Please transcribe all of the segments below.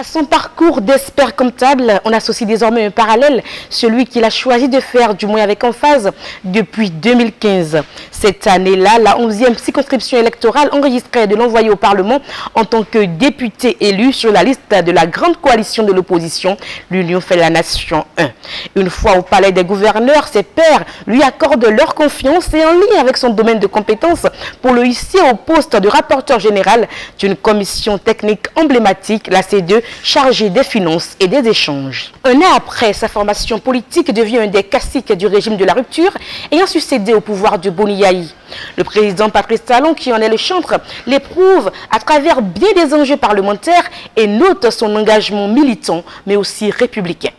son parcours d'expert comptable, on associe désormais un parallèle, celui qu'il a choisi de faire, du moins avec emphase, depuis 2015. Cette année-là, la 11e circonscription électorale enregistrait de l'envoyer au Parlement en tant que député élu sur la liste de la grande coalition de l'opposition, l'Union fait la Nation 1. Une fois au palais des gouverneurs, ses pairs lui accordent leur confiance et en lien avec son domaine de compétences pour le hisser au poste de rapporteur général d'une commission technique emblématique, la C2, chargée des finances et des échanges. Un an après, sa formation politique devient un des caciques du régime de la rupture, ayant succédé au pouvoir de Boniaï. Le président Patrice Talon, qui en est le chantre, l'éprouve à travers bien des enjeux parlementaires et note son engagement militant, mais aussi républicain.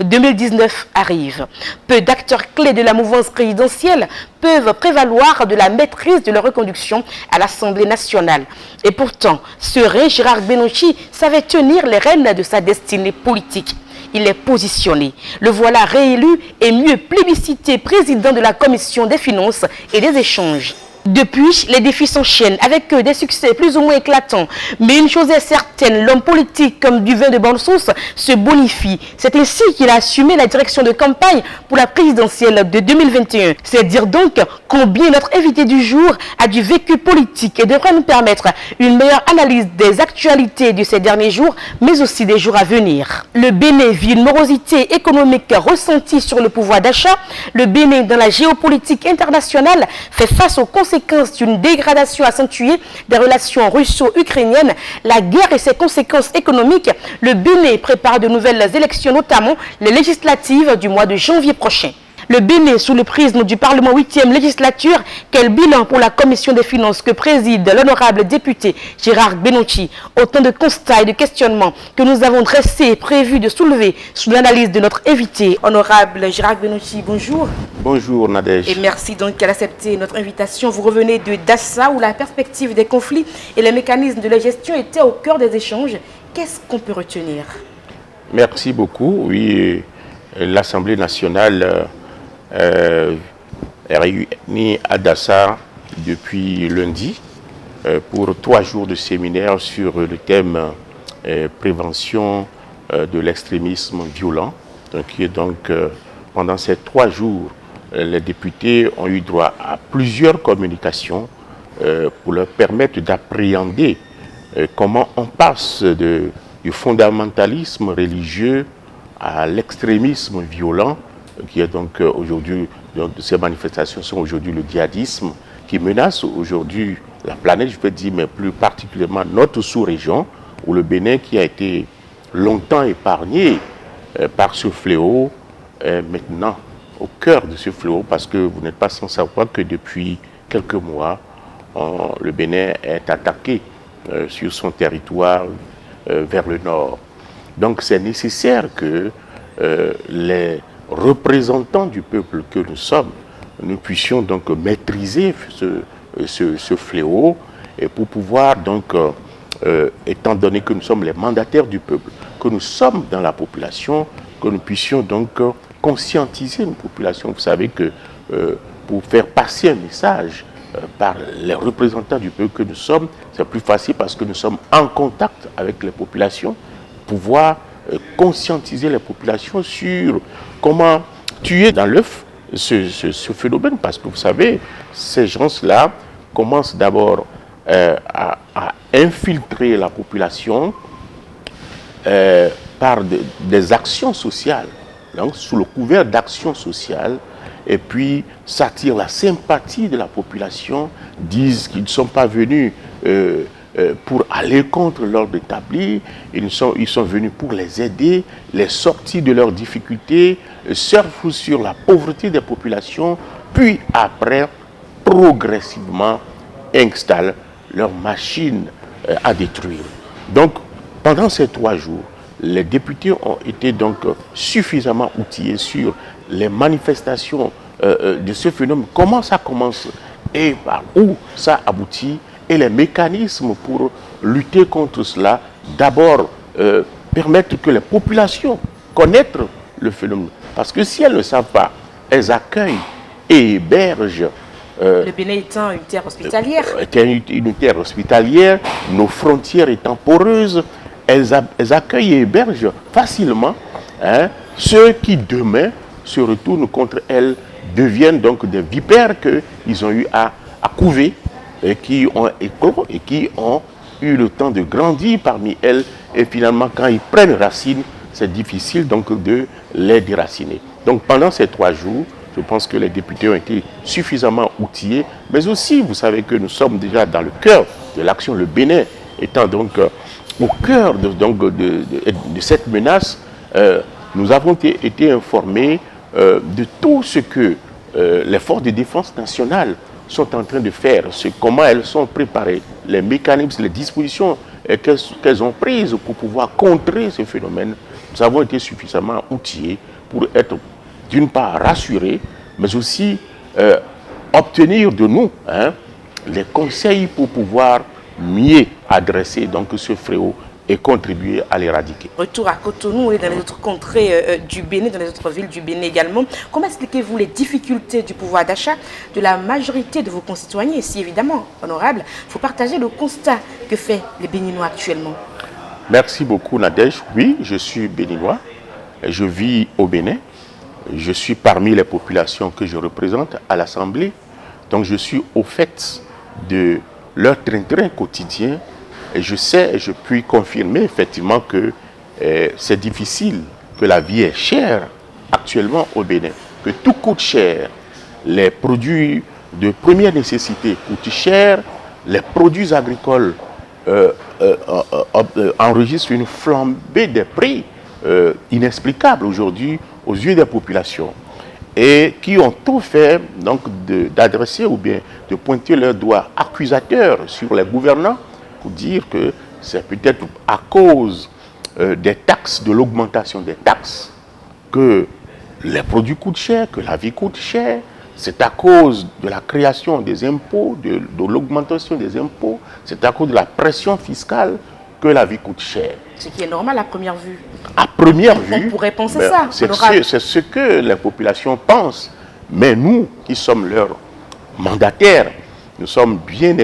2019 arrive. Peu d'acteurs clés de la mouvance présidentielle peuvent prévaloir de la maîtrise de leur reconduction à l'Assemblée nationale. Et pourtant, serein, Gérard Benouchi savait tenir les rênes de sa destinée politique. Il est positionné. Le voilà réélu et mieux plébiscité président de la Commission des finances et des échanges. Depuis, les défis s'enchaînent avec des succès plus ou moins éclatants. Mais une chose est certaine, l'homme politique comme du vin de bonne sauce se bonifie. C'est ainsi qu'il a assumé la direction de campagne pour la présidentielle de 2021. C'est dire donc combien notre invité du jour a du vécu politique et devrait nous permettre une meilleure analyse des actualités de ces derniers jours, mais aussi des jours à venir. Le Bénin vit une morosité économique ressentie sur le pouvoir d'achat. Le Bénin, dans la géopolitique internationale, fait face aux conséquences d'une dégradation accentuée des relations russo-ukrainiennes, la guerre et ses conséquences économiques. Le Bénin prépare de nouvelles élections, notamment les législatives du mois de janvier prochain. Le Bénin, sous le prisme du Parlement 8e législature, quel bilan pour la commission des finances que préside l'honorable député Gérard Benouchi. Autant de constats et de questionnements que nous avons dressés et prévus de soulever sous l'analyse de notre invité. Honorable Gérard Benouchi, bonjour. Bonjour Nadège. Et merci donc d'accepter notre invitation. Vous revenez de Dassa où la perspective des conflits et les mécanismes de la gestion étaient au cœur des échanges. Qu'est-ce qu'on peut retenir? Merci beaucoup. Oui, l'Assemblée nationale est réunie à Dassa depuis lundi pour 3 jours de séminaire sur le thème prévention de l'extrémisme violent. Donc, pendant ces 3 jours, les députés ont eu droit à plusieurs communications pour leur permettre d'appréhender comment on passe du fondamentalisme religieux à l'extrémisme violent, qui est donc aujourd'hui, ces manifestations sont aujourd'hui le djihadisme qui menace aujourd'hui la planète, je peux dire, mais plus particulièrement notre sous-région, où le Bénin, qui a été longtemps épargné par ce fléau, est maintenant au cœur de ce fléau, parce que vous n'êtes pas sans savoir que depuis quelques mois, le Bénin est attaqué sur son territoire vers le nord. Donc c'est nécessaire que les représentants du peuple que nous sommes, nous puissions donc maîtriser ce fléau et pour pouvoir donc, étant donné que nous sommes les mandataires du peuple, que nous sommes dans la population, que nous puissions donc conscientiser une population. Vous savez que pour faire passer un message par les représentants du peuple que nous sommes, c'est plus facile parce que nous sommes en contact avec les populations, pouvoir conscientiser les populations sur comment tuer dans l'œuf ce phénomène, parce que vous savez, ces gens-là commencent d'abord à infiltrer la population par des actions sociales, donc sous le couvert d'actions sociales, et puis s'attirent la sympathie de la population, disent qu'ils ne sont pas venus pour aller contre l'ordre établi, ils sont venus pour les aider, les sortir de leurs difficultés, surfer sur la pauvreté des populations, puis après, progressivement, installent leur machine à détruire. Donc, pendant ces 3 jours, les députés ont été donc suffisamment outillés sur les manifestations de ce phénomène, comment ça commence et par où ça aboutit, et les mécanismes pour lutter contre cela. D'abord, permettre que les populations connaissent le phénomène. Parce que si elles ne savent pas, elles accueillent et hébergent. Le Bénin étant une terre hospitalière. Une terre hospitalière, nos frontières étant poreuses, elles accueillent et hébergent facilement, hein, ceux qui demain se retournent contre elles, deviennent donc des vipères qu'ils ont eu à couver, et qui ont éclos et qui ont eu le temps de grandir parmi elles. Et finalement, quand ils prennent racine, c'est difficile donc de les déraciner. Donc pendant ces 3 jours, je pense que les députés ont été suffisamment outillés, mais aussi, vous savez que nous sommes déjà dans le cœur de l'action, le Bénin étant donc au cœur de cette menace. Nous avons été informés de tout ce que les forces de défense nationale sont en train de faire, comment elles sont préparées, les mécanismes, les dispositions qu'elles ont prises pour pouvoir contrer ce phénomène. Nous avons été suffisamment outillés pour être d'une part rassurés, mais aussi obtenir de nous, hein, les conseils pour pouvoir mieux adresser donc ce fléau et contribuer à l'éradiquer. Retour à Cotonou et dans les autres contrées du Bénin, dans les autres villes du Bénin également. Comment expliquez-vous les difficultés du pouvoir d'achat de la majorité de vos concitoyens? Et si évidemment, honorable, il faut partager le constat que fait les Béninois actuellement. Merci beaucoup Nadège. Oui, je suis béninois, je vis au Bénin, je suis parmi les populations que je représente à l'Assemblée, donc je suis au fait de leur train-train quotidien. Et je sais, et je puis confirmer effectivement que c'est difficile, que la vie est chère actuellement au Bénin, que tout coûte cher. Les produits de première nécessité coûtent cher, les produits agricoles enregistrent une flambée des prix inexplicable aujourd'hui aux yeux des populations, et qui ont tout fait donc d'adresser ou bien de pointer leurs doigts accusateurs sur les gouvernants, pour dire que c'est peut-être à cause des taxes, de l'augmentation des taxes, que les produits coûtent cher, que la vie coûte cher. C'est à cause de la création des impôts, de l'augmentation des impôts, c'est à cause de la pression fiscale que la vie coûte cher. Ce qui est normal à première vue. À première vue, on pourrait penser ça. C'est ce que les populations pensent. Mais nous, qui sommes leurs mandataires, nous sommes bien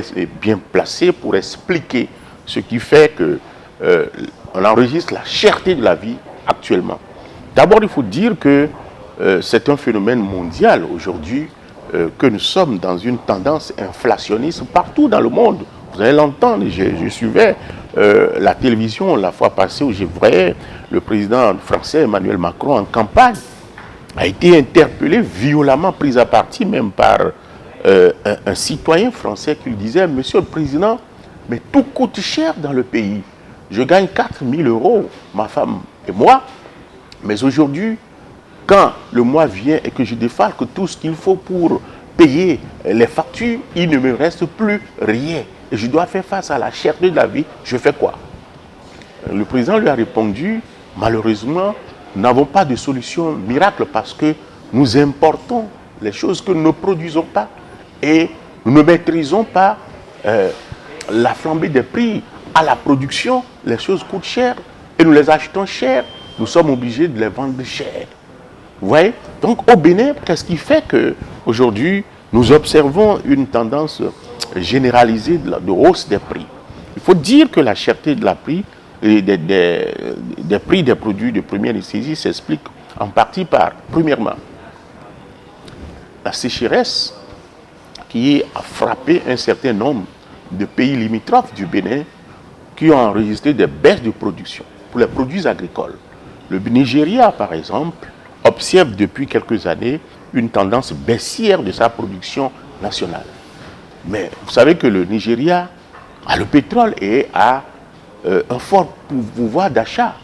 placés pour expliquer ce qui fait qu'on enregistre la cherté de la vie actuellement. D'abord, il faut dire que c'est un phénomène mondial aujourd'hui, que nous sommes dans une tendance inflationniste partout dans le monde. Vous allez l'entendre, je suivais la télévision la fois passée où je voyais le président français Emmanuel Macron en campagne, a été interpellé, violemment pris à partie même par un citoyen français qui lui disait: Monsieur le Président, mais tout coûte cher dans le pays. Je gagne 4 000 €, ma femme et moi, mais aujourd'hui, quand le mois vient et que je défalque tout ce qu'il faut pour payer les factures, il ne me reste plus rien. Et je dois faire face à la cherté de la vie. Je fais quoi? Le président lui a répondu: malheureusement, nous n'avons pas de solution miracle parce que nous importons les choses que nous ne produisons pas. Et nous ne maîtrisons pas la flambée des prix à la production. Les choses coûtent cher et nous les achetons cher. Nous sommes obligés de les vendre cher. Vous voyez? Donc au Bénin, qu'est-ce qui fait qu'aujourd'hui, nous observons une tendance généralisée de hausse des prix? Il faut dire que la cherté de la prix, des prix des produits de première nécessité s'explique en partie par, premièrement, la sécheresse qui a frappé un certain nombre de pays limitrophes du Bénin qui ont enregistré des baisses de production pour les produits agricoles. Le Nigeria, par exemple, observe depuis quelques années une tendance baissière de sa production nationale. Mais vous savez que le Nigeria a le pétrole et a un fort pouvoir d'achat,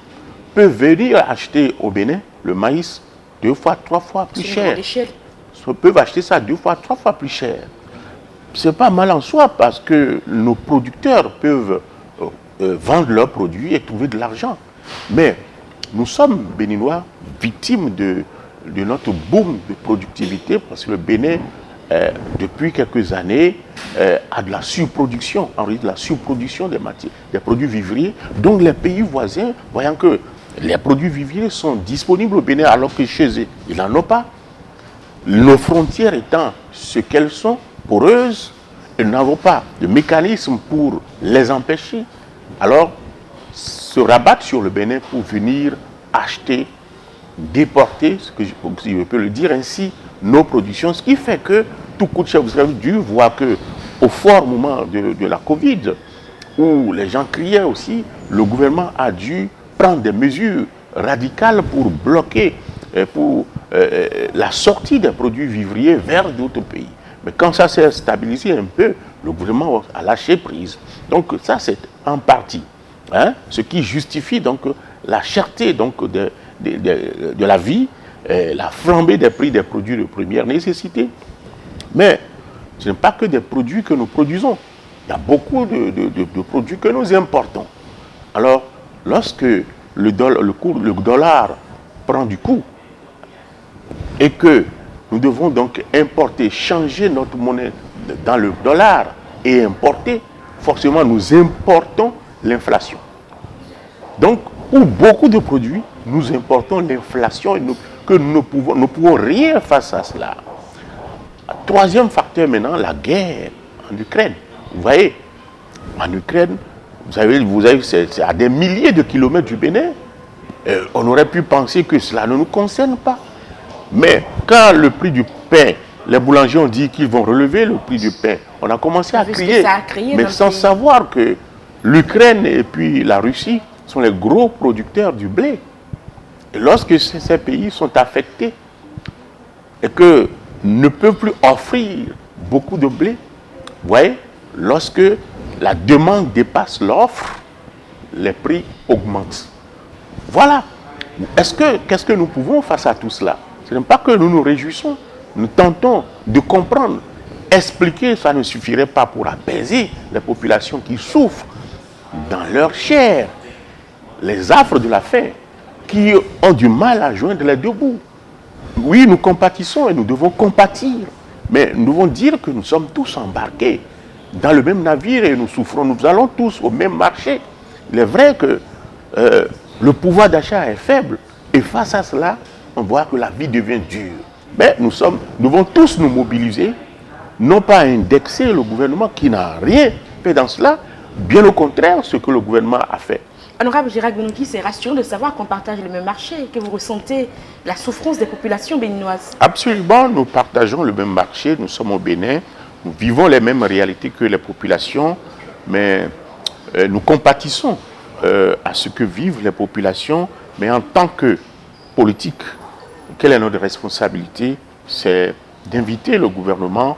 peut venir acheter au Bénin le maïs 2 fois, 3 fois plus cher. Peuvent acheter ça 2 fois, 3 fois plus cher. C'est pas mal en soi parce que nos producteurs peuvent vendre leurs produits et trouver de l'argent. Mais nous sommes béninois victimes de notre boom de productivité parce que le Bénin, depuis quelques années, a de la surproduction, en réalité de la surproduction des produits vivriers. Donc les pays voisins, voyant que les produits vivriers sont disponibles au Bénin alors que chez eux, ils n'en ont pas. Nos frontières étant ce qu'elles sont, poreuses, et nous n'avons pas de mécanisme pour les empêcher. Alors, se rabattent sur le Bénin pour venir acheter, déporter, si je peux le dire ainsi, nos productions, ce qui fait que tout coûte cher. Vous avez dû voir qu'au fort moment de la Covid, où les gens criaient aussi, le gouvernement a dû prendre des mesures radicales pour bloquer la sortie des produits vivriers vers d'autres pays. Mais quand ça s'est stabilisé un peu, le gouvernement a lâché prise. Donc ça, c'est en partie ce qui justifie donc la cherté donc, de la vie, la flambée des prix des produits de première nécessité. Mais ce n'est pas que des produits que nous produisons. Il y a beaucoup de produits que nous importons. Alors, lorsque le dollar prend du coup et que nous devons donc importer, changer notre monnaie dans le dollar et importer, forcément nous importons l'inflation. Donc, pour beaucoup de produits, nous importons l'inflation et que nous ne pouvons rien face à cela. Troisième facteur maintenant, la guerre en Ukraine. Vous voyez, en Ukraine, vous savez, c'est à des milliers de kilomètres du Bénin. On aurait pu penser que cela ne nous concerne pas. Mais quand le prix du pain, les boulangers ont dit qu'ils vont relever le prix du pain, on a commencé à crier, mais sans savoir que l'Ukraine et puis la Russie sont les gros producteurs du blé. Et lorsque ces pays sont affectés et que ne peuvent plus offrir beaucoup de blé, vous voyez, lorsque la demande dépasse l'offre, les prix augmentent. Voilà. Qu'est-ce que nous pouvons face à tout cela? Ce n'est pas que nous nous réjouissons, nous tentons de comprendre. Expliquer, ça ne suffirait pas pour apaiser les populations qui souffrent dans leur chair, les affres de la faim, qui ont du mal à joindre les deux bouts. Oui, nous compatissons et nous devons compatir, mais nous devons dire que nous sommes tous embarqués dans le même navire et nous souffrons, nous allons tous au même marché. Il est vrai que le pouvoir d'achat est faible et face à cela, on voit que la vie devient dure. Mais nous devons tous nous mobiliser, non pas indexer le gouvernement qui n'a rien fait dans cela, bien au contraire, ce que le gouvernement a fait. Honorable Chirac Benoît, c'est rassurant de savoir qu'on partage le même marché, que vous ressentez la souffrance des populations béninoises. Absolument, nous partageons le même marché, nous sommes au Bénin, nous vivons les mêmes réalités que les populations, mais nous compatissons à ce que vivent les populations, mais en tant que politique, quelle est notre responsabilité? C'est d'inviter le gouvernement,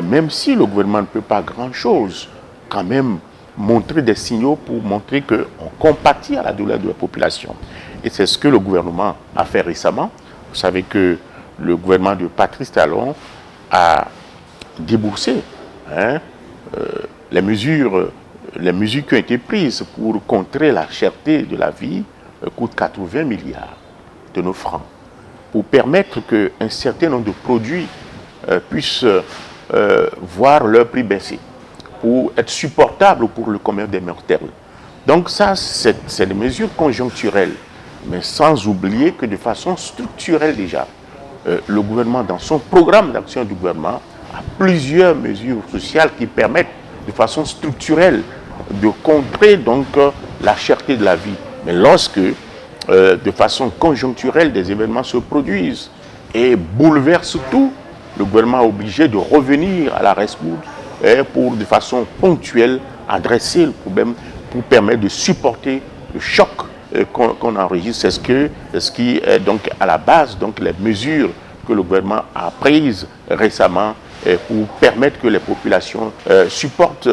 même si le gouvernement ne peut pas grand-chose, quand même montrer des signaux pour montrer qu'on compatit à la douleur de la population. Et c'est ce que le gouvernement a fait récemment. Vous savez que le gouvernement de Patrice Talon a déboursé les mesures qui ont été prises pour contrer la cherté de la vie coûtent 80 milliards de nos francs pour permettre qu'un certain nombre de produits puissent voir leur prix baisser, pour être supportables pour le commerce des mortels. Donc ça, c'est des mesures conjoncturelles, mais sans oublier que de façon structurelle déjà, le gouvernement, dans son programme d'action du gouvernement, a plusieurs mesures sociales qui permettent de façon structurelle de contrer donc la cherté de la vie. Mais lorsque, de façon conjoncturelle, des événements se produisent et bouleversent tout, le gouvernement est obligé de revenir à la rescousse pour, de façon ponctuelle, adresser le problème pour permettre de supporter le choc qu'on enregistre. C'est ce qui est donc à la base donc les mesures que le gouvernement a prises récemment pour permettre que les populations supportent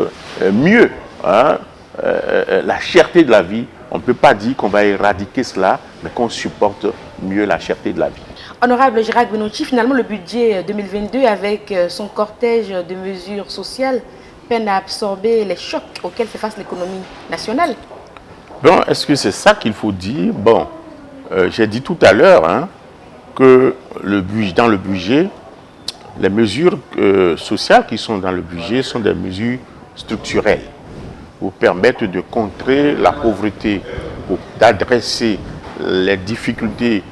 mieux la cherté de la vie. On ne peut pas dire qu'on va éradiquer cela, mais qu'on supporte mieux la cherté de la vie. Honorable Chirac Benoît, finalement le budget 2022 avec son cortège de mesures sociales peine à absorber les chocs auxquels fait face l'économie nationale. Bon, est-ce que c'est ça qu'il faut dire? Bon, j'ai dit tout à l'heure que dans le budget, les mesures sociales qui sont dans le budget sont des mesures structurelles pour permettre de contrer la pauvreté, pour d'adresser les difficultés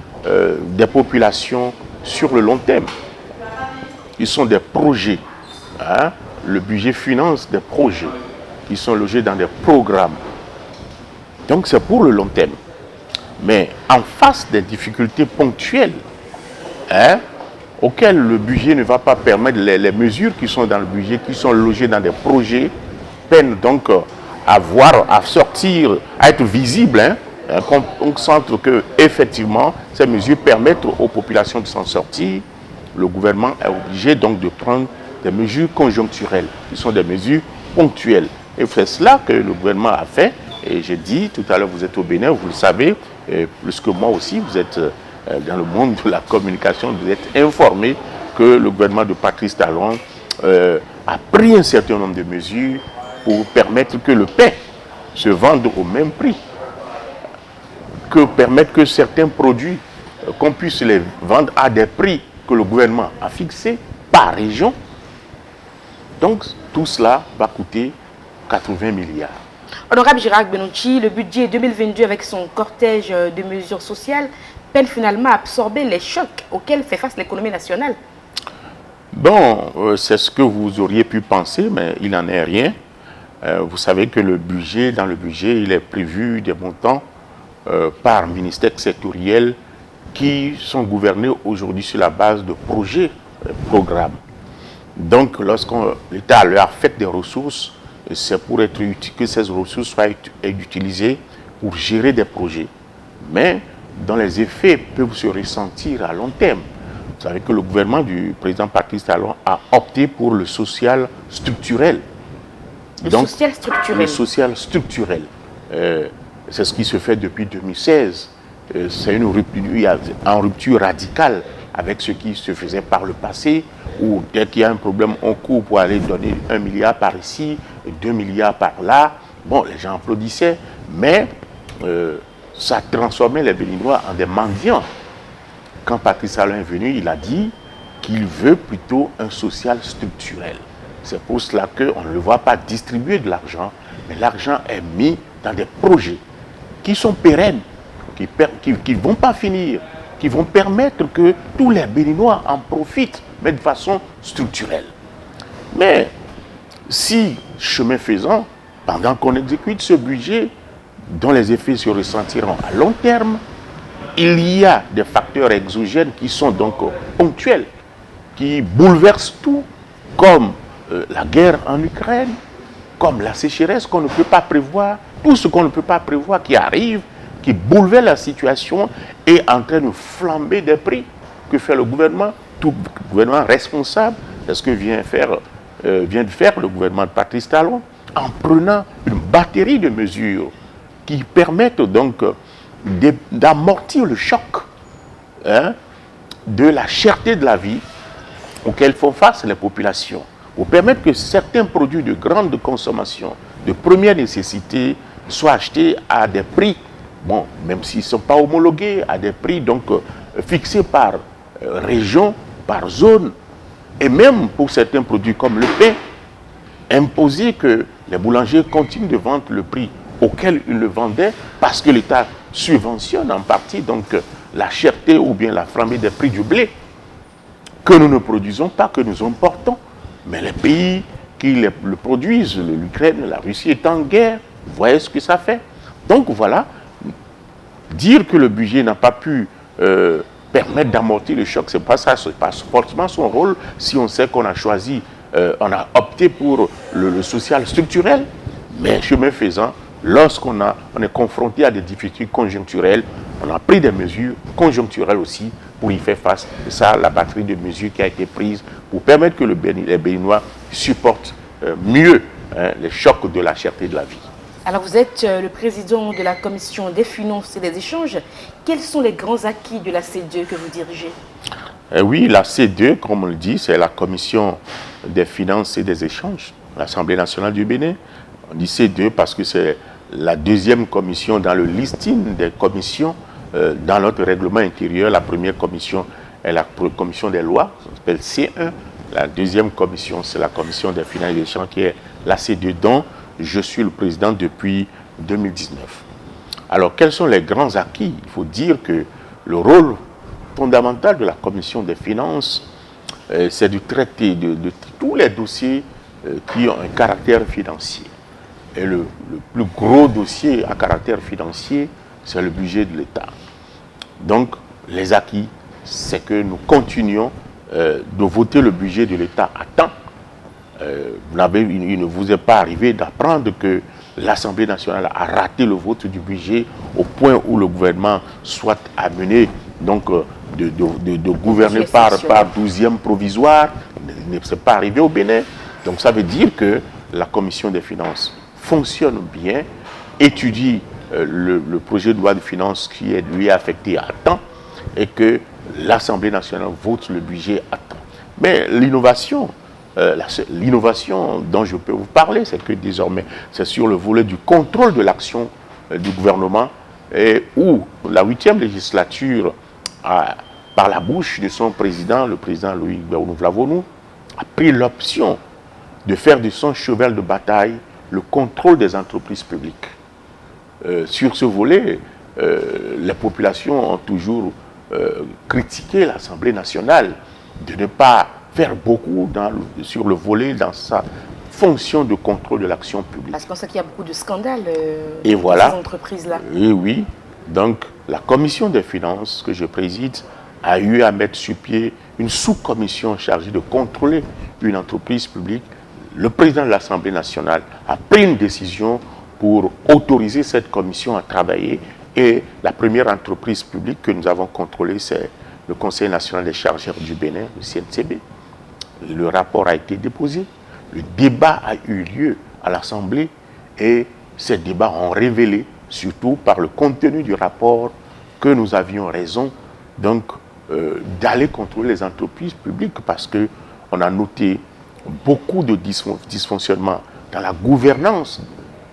des populations sur le long terme. Ils sont des projets. Le budget finance des projets qui sont logés dans des programmes. Donc c'est pour le long terme. Mais en face des difficultés ponctuelles, hein, auxquelles le budget ne va pas permettre, les mesures qui sont dans le budget, qui sont logées dans des projets, peinent donc à sortir, à être visibles, hein, qu'on concentre que effectivement ces mesures permettent aux populations de s'en sortir. Le gouvernement est obligé donc de prendre des mesures conjoncturelles, qui sont des mesures ponctuelles. Et c'est cela que le gouvernement a fait. Et j'ai dit tout à l'heure, vous êtes au Bénin, vous le savez, plus que moi aussi, vous êtes dans le monde de la communication, vous êtes informé que le gouvernement de Patrice Talon a pris un certain nombre de mesures pour permettre que le pain se vende au même prix, que permettre que certains produits, qu'on puisse les vendre à des prix que le gouvernement a fixés par région. Donc tout cela va coûter 80 milliards. Honorable Gérard Benouchi, le budget 2022 avec son cortège de mesures sociales peine finalement à absorber les chocs auxquels fait face l'économie nationale. Bon, c'est ce que vous auriez pu penser, mais il n'en est rien. Vous savez que dans le budget, il est prévu des montants par ministère sectoriel qui sont gouvernés aujourd'hui sur la base de projets, programmes. Donc, lorsque l'État leur a fait des ressources, c'est pour que ces ressources soient utilisées pour gérer des projets. Mais dont les effets peuvent se ressentir à long terme. Vous savez que le gouvernement du président Patrice Talon a opté pour le social structurel. Le social structurel. C'est ce qui se fait depuis 2016. C'est une rupture radicale avec ce qui se faisait par le passé, où dès qu'il y a un problème, on court pour aller donner 1 milliard par ici, 2 milliards par là. Bon, les gens applaudissaient, mais ça transformait les Béninois en des mendiants. Quand Patrice Talon est venu, il a dit qu'il veut plutôt un social structurel. C'est pour cela qu'on ne le voit pas distribuer de l'argent, mais l'argent est mis dans des projets qui sont pérennes, qui ne vont pas finir, qui vont permettre que tous les Béninois en profitent, mais de façon structurelle. Mais si, chemin faisant, pendant qu'on exécute ce budget, dont les effets se ressentiront à long terme, il y a des facteurs exogènes qui sont donc ponctuels, qui bouleversent tout, comme la guerre en Ukraine, comme la sécheresse qu'on ne peut pas prévoir, tout ce qu'on ne peut pas prévoir qui arrive, qui bouleverse la situation et en train de flamber des prix. Que fait le gouvernement? Tout gouvernement responsable, c'est ce que vient de faire le gouvernement de Patrice Talon, en prenant une batterie de mesures qui permettent donc d'amortir le choc de la cherté de la vie auquel font face les populations, pour permettre que certains produits de grande consommation, de première nécessité, soient achetés à des prix, bon, même s'ils ne sont pas homologués, à des prix donc fixés par région, par zone, et même pour certains produits comme le pain, imposer que les boulangers continuent de vendre le prix auquel ils le vendaient, parce que l'État subventionne en partie donc la cherté ou bien la flambée des prix du blé que nous ne produisons pas, que nous importons. Mais les pays qui le produisent, l'Ukraine, la Russie est en guerre, vous voyez ce que ça fait. Donc voilà, dire que le budget n'a pas pu permettre d'amortir le choc, c'est pas ça, c'est pas forcément son rôle si on sait qu'on a choisi, on a opté pour le social structurel, mais chemin faisant, lorsqu'on est confronté à des difficultés conjoncturelles, on a pris des mesures conjoncturelles aussi pour y faire face. C'est ça la batterie de mesures qui a été prise pour permettre que les Béninois supportent mieux les chocs de la cherté de la vie. Alors vous êtes le président de la Commission des finances et des échanges. Quels sont les grands acquis de la C2 que vous dirigez? Oui, la C2, comme on le dit, c'est la Commission des finances et des échanges, l'Assemblée nationale du Bénin. On dit C2 parce que c'est la deuxième commission dans le listing des commissions dans notre règlement intérieur. La première commission est la commission des lois, ça s'appelle C1. La deuxième commission, c'est la commission des finances et des échanges qui est la C2, dont je suis le président depuis 2019. Alors, quels sont les grands acquis? Il faut dire que le rôle fondamental de la commission des finances, c'est de traiter de tous les dossiers qui ont un caractère financier. Et le plus gros dossier à caractère financier, c'est le budget de l'État. Donc, les acquis, c'est que nous continuons de voter le budget de l'État à temps. Il ne vous est pas arrivé d'apprendre que l'Assemblée nationale a raté le vote du budget au point où le gouvernement soit amené donc, de gouverner par 12e provisoire. Ne s'est pas arrivé au Bénin. Donc ça veut dire que la commission des finances fonctionne bien, étudie le projet de loi de finances qui est lui affecté à temps et que l'Assemblée nationale vote le budget à temps. Mais l'innovation dont je peux vous parler, c'est que désormais, c'est sur le volet du contrôle de l'action du gouvernement et où la 8e législature, par la bouche de son président, le président Louis Gbahounou-Vlavonou, a pris l'option de faire de son cheval de bataille le contrôle des entreprises publiques. Sur ce volet, les populations ont toujours critiqué l'Assemblée nationale de ne pas faire beaucoup sur le volet dans sa fonction de contrôle de l'action publique. Parce qu'on sait qu'il y a beaucoup de scandales et dans voilà, ces entreprises-là. Et oui, donc la commission des finances que je préside a eu à mettre sur pied une sous-commission chargée de contrôler une entreprise publique. Le président de l'Assemblée nationale a pris une décision pour autoriser cette commission à travailler et la première entreprise publique que nous avons contrôlée, c'est le Conseil national des chargeurs du Bénin, le CNCB. Le rapport a été déposé, le débat a eu lieu à l'Assemblée et ces débats ont révélé, surtout par le contenu du rapport, que nous avions raison donc d'aller contrôler les entreprises publiques parce qu'on a noté beaucoup de dysfonctionnements dans la gouvernance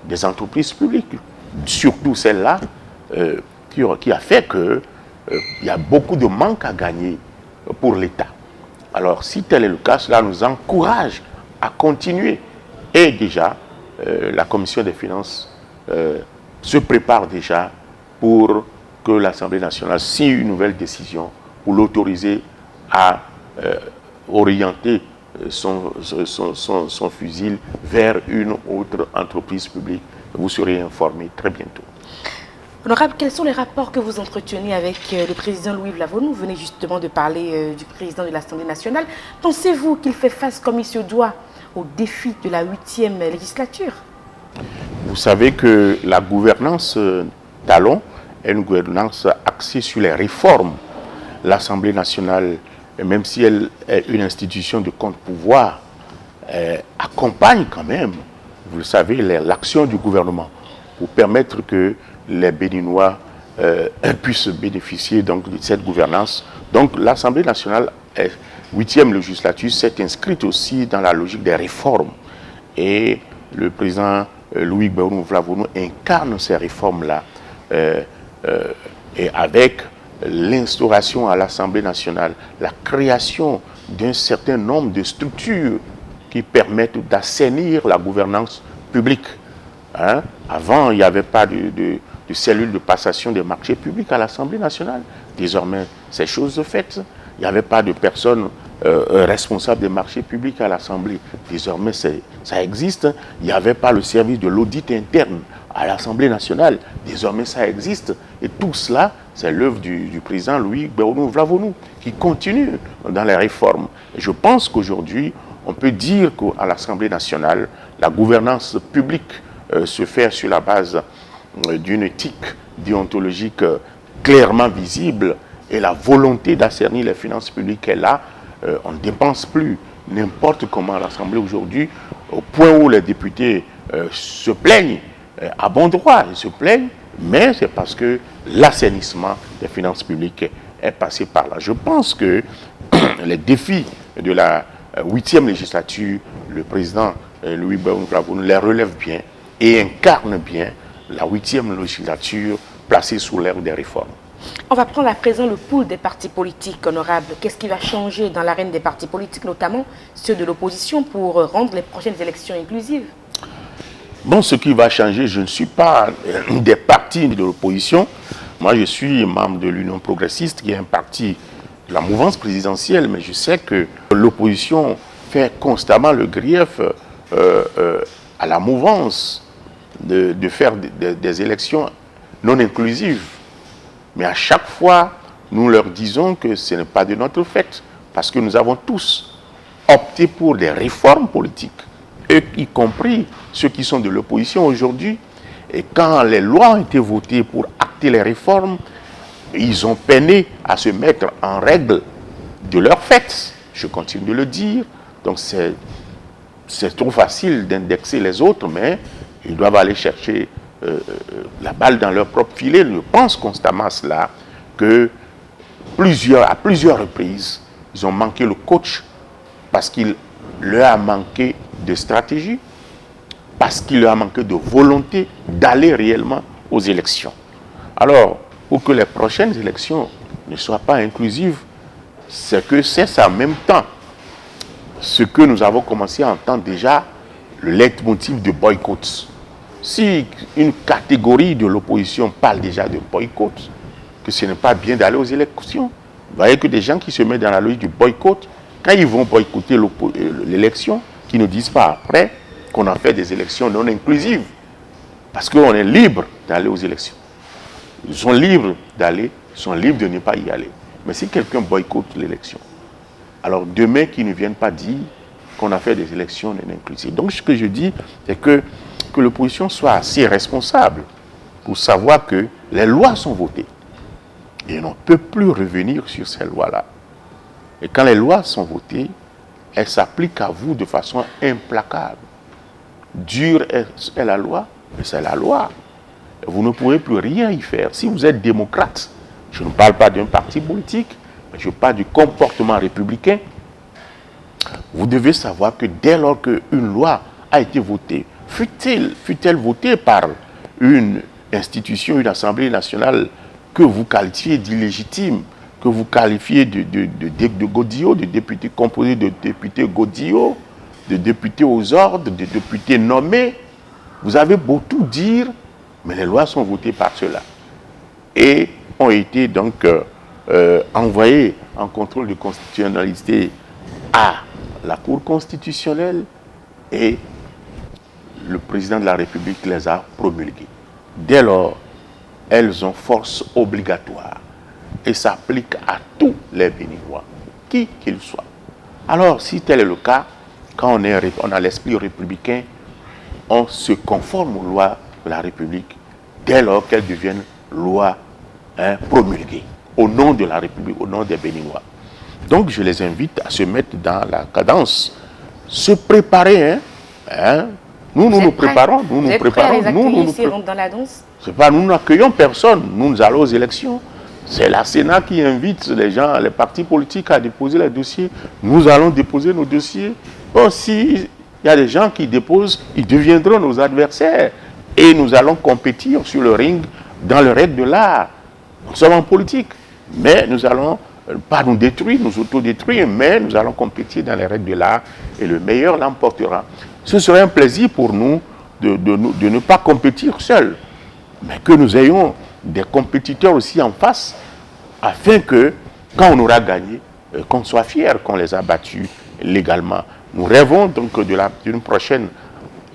des entreprises publiques, surtout celle-là qui a fait qu'il y a beaucoup de manques à gagner pour l'État. Alors, si tel est le cas, cela nous encourage à continuer. Et déjà, la Commission des finances se prépare déjà pour que l'Assemblée nationale signe une nouvelle décision pour l'autoriser à orienter son fusil vers une autre entreprise publique. Vous serez informés très bientôt. Honorable, quels sont les rapports que vous entretenez avec le président Louis Vlavonou? Vous venez justement de parler du président de l'Assemblée nationale. Pensez-vous qu'il fait face comme il se doit au défi de la 8e législature? Vous savez que la gouvernance Talon est une gouvernance axée sur les réformes. L'Assemblée nationale, même si elle est une institution de contre-pouvoir, accompagne quand même, vous le savez, l'action du gouvernement pour permettre que les Béninois puissent bénéficier donc, de cette gouvernance. Donc l'Assemblée nationale, 8e législature, s'est inscrite aussi dans la logique des réformes. Et le président Louis Gbahounou-Vlavonou incarne ces réformes-là. Et avec l'instauration à l'Assemblée nationale, la création d'un certain nombre de structures qui permettent d'assainir la gouvernance publique. Hein? Avant, il n'y avait pas de cellule de passation des marchés publics à l'Assemblée nationale. Désormais, c'est chose faite. Il n'y avait pas de personnes responsables des marchés publics à l'Assemblée. Désormais, ça existe. Il n'y avait pas le service de l'audit interne à l'Assemblée nationale. Désormais, ça existe. Et tout cela, c'est l'œuvre du président Louis Gbahounou-Vlavonou qui continue dans les réformes. Et je pense qu'aujourd'hui, on peut dire qu'à l'Assemblée nationale, la gouvernance publique se fait sur la base d'une éthique déontologique clairement visible et la volonté d'assainir les finances publiques est là. On ne dépense plus n'importe comment à l'Assemblée aujourd'hui, au point où les députés se plaignent, à bon droit, ils se plaignent, mais c'est parce que l'assainissement des finances publiques est passé par là. Je pense que les défis de la 8e législature, le président Louis Gbahounou-Vlavonou les relève bien et incarne bien la 8e législature placée sous l'ère des réformes. On va prendre à présent le pouls des partis politiques, honorable. Qu'est-ce qui va changer dans l'arène des partis politiques, notamment ceux de l'opposition, pour rendre les prochaines élections inclusives? Bon, ce qui va changer, je ne suis pas des partis de l'opposition. Moi, je suis membre de l'Union progressiste, qui est un parti de la mouvance présidentielle, mais je sais que l'opposition fait constamment le grief à la mouvance de faire des élections non inclusives. Mais à chaque fois, nous leur disons que ce n'est pas de notre fait, parce que nous avons tous opté pour des réformes politiques, eux y compris ceux qui sont de l'opposition aujourd'hui. Et quand les lois ont été votées pour acter les réformes, ils ont peiné à se mettre en règle de leur fait. Je continue de le dire. Donc c'est trop facile d'indexer les autres, mais ils doivent aller chercher la balle dans leur propre filet. Je pense constamment à cela, que à plusieurs reprises, ils ont manqué le coach parce qu'il leur a manqué de stratégie, parce qu'il leur a manqué de volonté d'aller réellement aux élections. Alors, pour que les prochaines élections ne soient pas inclusives, c'est que c'est en même temps ce que nous avons commencé à entendre déjà, le leitmotiv de boycott. Si une catégorie de l'opposition parle déjà de boycott, que ce n'est pas bien d'aller aux élections. Vous voyez que des gens qui se mettent dans la logique du boycott, quand ils vont boycotter l'élection, qui ne disent pas après qu'on a fait des élections non inclusives, parce qu'on est libre d'aller aux élections. Ils sont libres d'aller, ils sont libres de ne pas y aller. Mais si quelqu'un boycotte l'élection, alors demain qu'ils ne viennent pas dire qu'on a fait des élections non inclusives. Donc ce que je dis, c'est que l'opposition soit assez responsable pour savoir que les lois sont votées. Et on ne peut plus revenir sur ces lois-là. Et quand les lois sont votées, elles s'appliquent à vous de façon implacable. Dure est la loi, mais c'est la loi. Vous ne pourrez plus rien y faire. Si vous êtes démocrate, je ne parle pas d'un parti politique, mais je parle du comportement républicain, vous devez savoir que dès lors qu'une loi a été votée, fut-elle votée par une institution, une assemblée nationale que vous qualifiez d'illégitime, que vous qualifiez de godillots, de députés composés de députés godillots, de députés aux ordres, de députés nommés, vous avez beau tout dire, mais les lois sont votées par ceux-là. Et ont été donc envoyées en contrôle de constitutionnalité à la Cour constitutionnelle et le président de la République les a promulguées. Dès lors, elles ont force obligatoire et s'appliquent à tous les Béninois, qui qu'ils soient. Alors, si tel est le cas, quand on a l'esprit républicain, on se conforme aux lois de la République dès lors qu'elles deviennent lois promulguées au nom de la République, au nom des Béninois. Donc, je les invite à se mettre dans la cadence, se préparer. Nous nous préparons. Nous dans la danse? C'est pas nous n'accueillons personne. Nous allons aux élections. C'est la Sénat qui invite les gens, les partis politiques à déposer les dossiers. Nous allons déposer nos dossiers. Bon, s'il y a des gens qui déposent, ils deviendront nos adversaires. Et nous allons compétir sur le ring dans le règle de l'art. Nous sommes en politique, mais nous allons pas nous détruire, nous autodétruire, mais nous allons compétir dans les règles de l'art et le meilleur l'emportera. Ce serait un plaisir pour nous de ne pas compétir seuls, mais que nous ayons des compétiteurs aussi en face, afin que, quand on aura gagné, qu'on soit fiers qu'on les a battus légalement. Nous rêvons donc d'une prochaine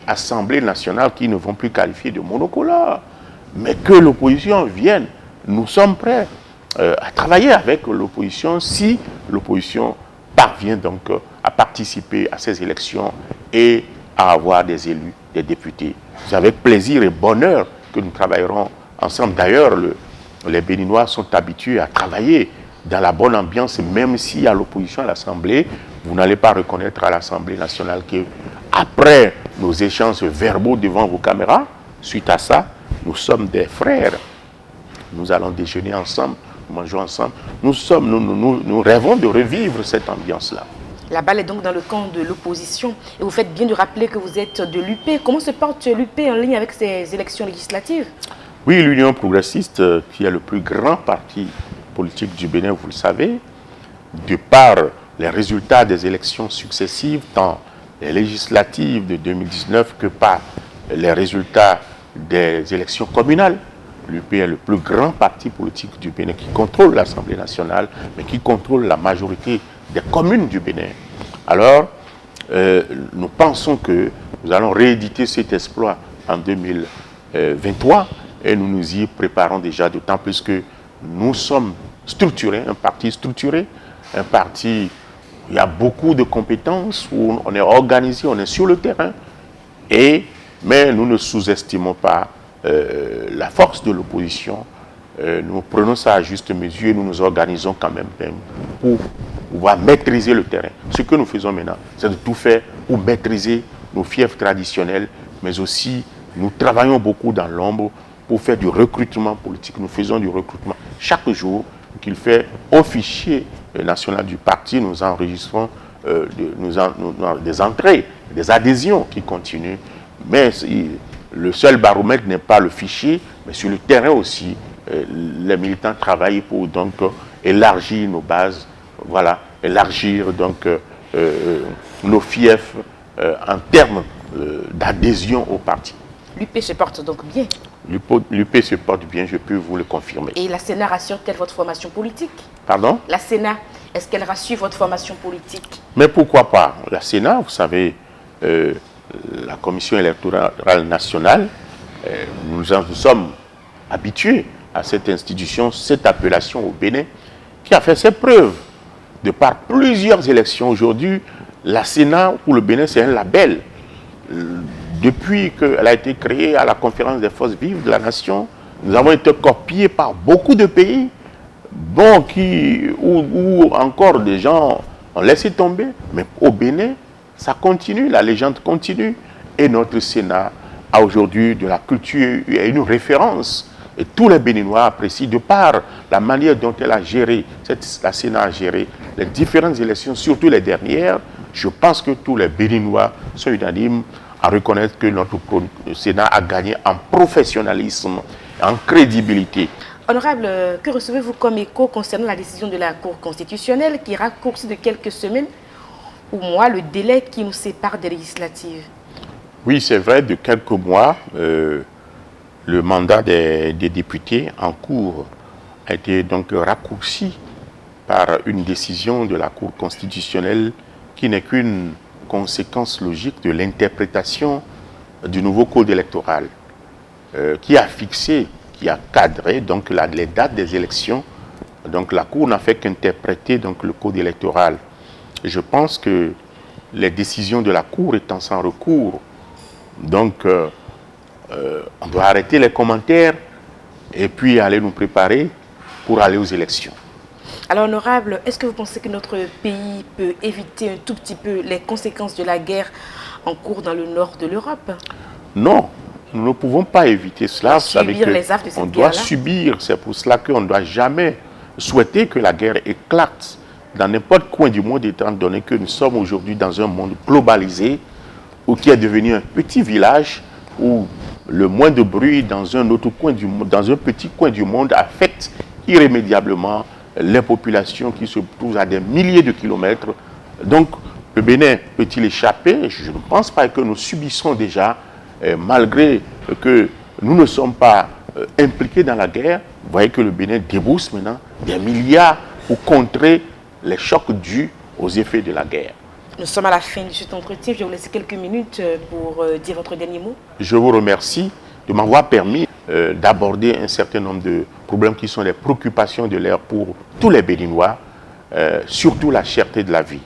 Assemblée nationale qui ne vont plus qualifier de monocolore, mais que l'opposition vienne. Nous sommes prêts à travailler avec l'opposition si l'opposition parvient donc à participer à ces élections et à avoir des élus, des députés. C'est avec plaisir et bonheur que nous travaillerons ensemble. D'ailleurs, les Béninois sont habitués à travailler dans la bonne ambiance, même si à l'opposition à l'Assemblée, vous n'allez pas reconnaître à l'Assemblée nationale que, après nos échanges verbaux devant vos caméras, suite à ça, nous sommes des frères. Nous allons déjeuner ensemble, mangeons ensemble. Nous rêvons de revivre cette ambiance-là. La balle est donc dans le camp de l'opposition. Et vous faites bien de rappeler que vous êtes de l'UP. Comment se porte l'UP en ligne avec ces élections législatives? Oui, l'Union progressiste, qui est le plus grand parti politique du Bénin, vous le savez, de par les résultats des élections successives, tant les législatives de 2019 que par les résultats des élections communales. L'UP est le plus grand parti politique du Bénin qui contrôle l'Assemblée nationale, mais qui contrôle la majorité des communes du Bénin. Alors, nous pensons que nous allons rééditer cet exploit en 2023 et nous nous y préparons déjà, d'autant plus que nous sommes structurés, un parti structuré, un parti où il y a beaucoup de compétences, où on est organisé, on est sur le terrain, mais nous ne sous-estimons pas la force de l'opposition. Nous prenons ça à juste mesure et nous nous organisons quand même pour pouvoir maîtriser le terrain. Ce que nous faisons maintenant, c'est de tout faire pour maîtriser nos fiefs traditionnels, mais aussi nous travaillons beaucoup dans l'ombre pour faire du recrutement politique. Nous faisons du recrutement chaque jour qu'il fait au fichier national du parti. Nous enregistrons des entrées, des adhésions qui continuent. Mais le seul baromètre n'est pas le fichier, mais sur le terrain aussi, les militants travaillent pour donc élargir nos bases, voilà, élargir donc nos fiefs en termes d'adhésion au parti. L'UP se porte donc bien. L'UP se porte bien, je peux vous le confirmer. Et la Sénat rassure-t-elle votre formation politique? Pardon? La Sénat, est-ce qu'elle rassure votre formation politique? Mais pourquoi pas? La Sénat, vous savez, la Commission électorale nationale, nous sommes habitués à cette institution, cette appellation au Bénin, qui a fait ses preuves de par plusieurs élections. Aujourd'hui, la Sénat pour le Bénin, c'est un label. Depuis qu'elle a été créée à la conférence des forces vives de la nation, nous avons été copiés par beaucoup de pays, bon, où encore des gens ont laissé tomber. Mais au Bénin, ça continue, la légende continue. Et notre Sénat a aujourd'hui de la culture et une référence. Et tous les Béninois apprécient de par la manière dont elle a géré, la Sénat a géré les différentes élections, surtout les dernières. Je pense que tous les Béninois sont unanimes à reconnaître que notre Sénat a gagné en professionnalisme, en crédibilité. Honorable, que recevez-vous comme écho concernant la décision de la Cour constitutionnelle qui raccourcit de quelques semaines ou mois le délai qui nous sépare des législatives? Oui, c'est vrai, de quelques mois, le mandat des députés en cours a été donc raccourci par une décision de la Cour constitutionnelle qui n'est qu'une conséquence logique de l'interprétation du nouveau code électoral qui a fixé, qui a cadré donc les dates des élections. Donc la Cour n'a fait qu'interpréter donc le code électoral. Et je pense que les décisions de la Cour étant sans recours, donc on doit arrêter les commentaires et puis aller nous préparer pour aller aux élections. Alors, honorable, est-ce que vous pensez que notre pays peut éviter un tout petit peu les conséquences de la guerre en cours dans le nord de l'Europe? Non, nous ne pouvons pas éviter cela. Vous savez on doit subir, c'est pour cela qu'on ne doit jamais souhaiter que la guerre éclate dans n'importe quel coin du monde, étant donné que nous sommes aujourd'hui dans un monde globalisé, ou qui est devenu un petit village, où le moins de bruit dans un autre coin du monde, dans un petit coin du monde, affecte irrémédiablement les populations qui se trouvent à des milliers de kilomètres. Donc, le Bénin peut-il échapper? Je ne pense pas que nous subissons déjà, malgré que nous ne sommes pas impliqués dans la guerre. Vous voyez que le Bénin débourse maintenant des milliards pour contrer les chocs dus aux effets de la guerre. Nous sommes à la fin de cet entretien. Je vais vous laisser quelques minutes pour dire votre dernier mot. Je vous remercie de m'avoir permis d'aborder un certain nombre de problèmes qui sont les préoccupations de l'ère pour tous les Béninois, surtout la cherté de la vie.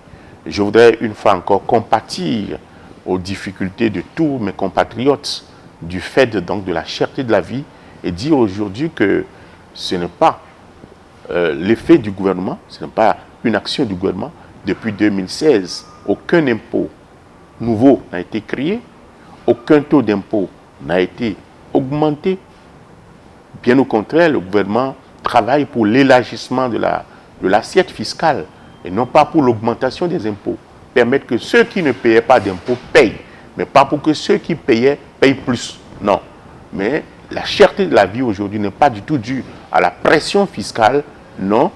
Je voudrais une fois encore compatir aux difficultés de tous mes compatriotes du fait donc de la cherté de la vie et dire aujourd'hui que ce n'est pas l'effet du gouvernement, ce n'est pas une action du gouvernement. Depuis 2016, aucun impôt nouveau n'a été créé, aucun taux d'impôt n'a été augmenté. Bien au contraire, le gouvernement travaille pour l'élargissement de l'assiette fiscale et non pas pour l'augmentation des impôts. Permettre que ceux qui ne payaient pas d'impôts payent, mais pas pour que ceux qui payaient payent plus. Non. Mais la cherté de la vie aujourd'hui n'est pas du tout due à la pression fiscale, non.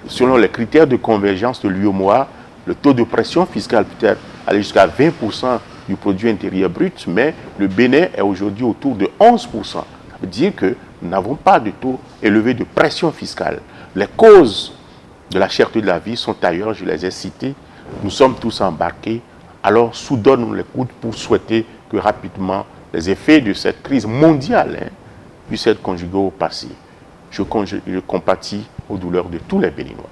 Selon les critères de convergence de l'UEMOA, le taux de pression fiscale peut être aller jusqu'à 20% du produit intérieur brut, mais le Bénin est aujourd'hui autour de 11%. Ça veut dire que nous n'avons pas de taux élevé de pression fiscale. Les causes de la cherté de la vie sont ailleurs, je les ai citées. Nous sommes tous embarqués, alors soudonnons les coudes pour souhaiter que rapidement les effets de cette crise mondiale puissent être conjugués au passé. Je compatis aux douleurs de tous les Béninois.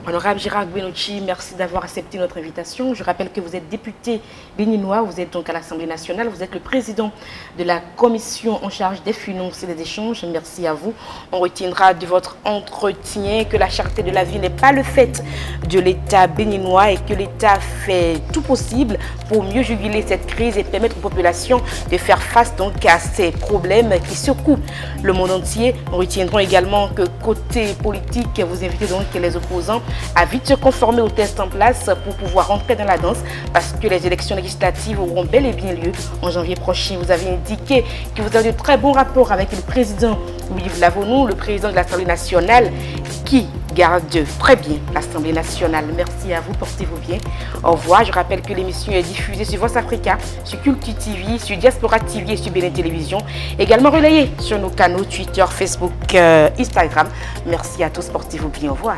Honorable Gérard Gbenouchi, merci d'avoir accepté notre invitation. Je rappelle que vous êtes député béninois, vous êtes donc à l'Assemblée nationale, vous êtes le président de la commission en charge des finances et des échanges. Merci à vous. On retiendra de votre entretien que la cherté de la vie n'est pas le fait de l'État béninois et que l'État fait tout possible pour mieux juguler cette crise et permettre aux populations de faire face donc à ces problèmes qui secouent le monde entier. Nous retiendrons également que côté politique, vous invitez donc les opposants à vite se conformer aux tests en place pour pouvoir rentrer dans la danse parce que les élections législatives auront bel et bien lieu en janvier prochain. Vous avez indiqué que vous avez de très bons rapports avec le président Louis Lavonou, le président de l'Assemblée nationale qui garde très bien l'Assemblée nationale. Merci à vous, portez-vous bien. Au revoir. Je rappelle que l'émission est diffusée sur Voice Africa, sur Culture TV, sur Diaspora TV et sur Bénin Télévision. Également relayée sur nos canaux Twitter, Facebook, Instagram. Merci à tous, portez-vous bien. Au revoir.